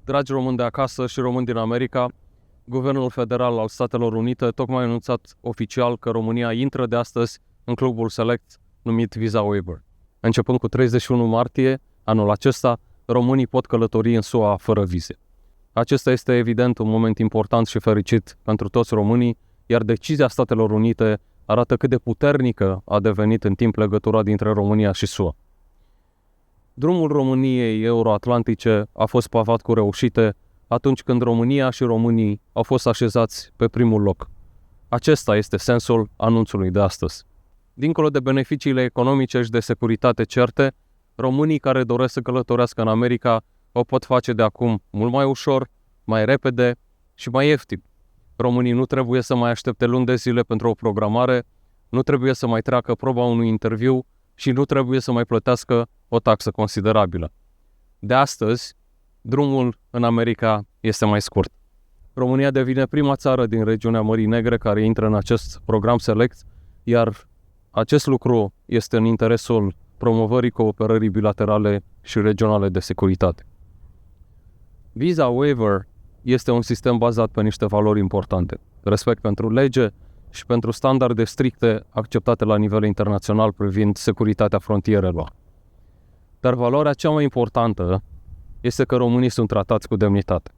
Dragi români de acasă și români din America, Guvernul Federal al Statelor Unite tocmai a anunțat oficial că România intră de astăzi în clubul select numit Visa Waiver. Începând cu 31 martie anul acesta, românii pot călători în SUA fără vize. Acesta este evident un moment important și fericit pentru toți românii, iar decizia Statelor Unite arată cât de puternică a devenit în timp legătura dintre România și SUA. Drumul României euroatlantice a fost pavat cu reușite atunci când România și românii au fost așezați pe primul loc. Acesta este sensul anunțului de astăzi. Dincolo de beneficiile economice și de securitate certe, românii care doresc să călătorească în America o pot face de acum mult mai ușor, mai repede și mai ieftin. Românii nu trebuie să mai aștepte luni de zile pentru o programare, nu trebuie să mai treacă proba unui interviu și nu trebuie să mai plătească o taxă considerabilă. De astăzi, drumul în America este mai scurt. România devine prima țară din regiunea Mării Negre care intră în acest program select, iar acest lucru este în interesul promovării cooperării bilaterale și regionale de securitate. Visa Waiver este un sistem bazat pe niște valori importante: respect pentru lege și pentru standarde stricte acceptate la nivel internațional privind securitatea frontierelor. Dar valoarea cea mai importantă este că românii sunt tratați cu demnitate.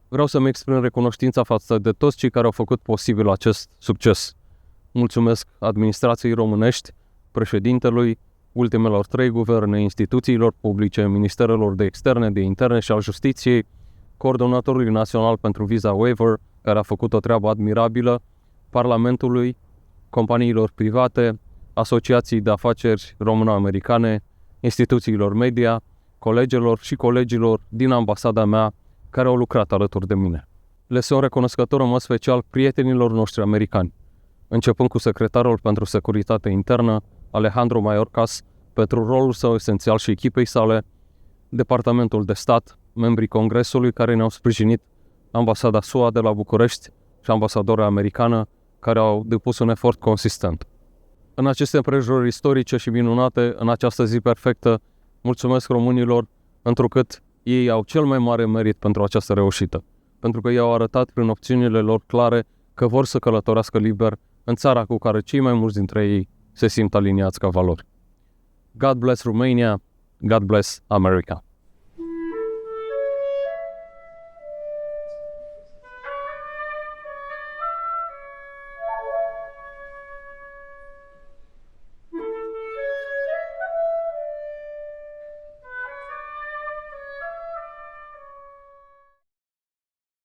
Vreau să-mi exprim recunoștința față de toți cei care au făcut posibil acest succes. Mulțumesc administrației românești, președintelui, ultimelor 3 guverne, instituțiilor publice, ministerelor de externe, de interne și al justiției, coordonatorului național pentru Visa Waiver, care a făcut o treabă admirabilă, Parlamentului, companiilor private, asociații de afaceri româno-americane, instituțiilor media, colegilor și colegilor din ambasada mea care au lucrat alături de mine. Le sunt recunoscător în mod special prietenilor noștri americani, începând cu secretarul pentru securitate internă, Alejandro Mayorkas, pentru rolul său esențial și echipei sale, Departamentul de Stat, membrii Congresului care ne-au sprijinit, ambasada SUA de la București și ambasadora americană care au depus un efort consistent. În aceste împrejurări istorice și minunate, în această zi perfectă, mulțumesc românilor, întrucât ei au cel mai mare merit pentru această reușită, pentru că ei au arătat prin opțiunile lor clare că vor să călătorească liber în țara cu care cei mai mulți dintre ei se simt aliniați ca valori. God bless Romania, God bless America.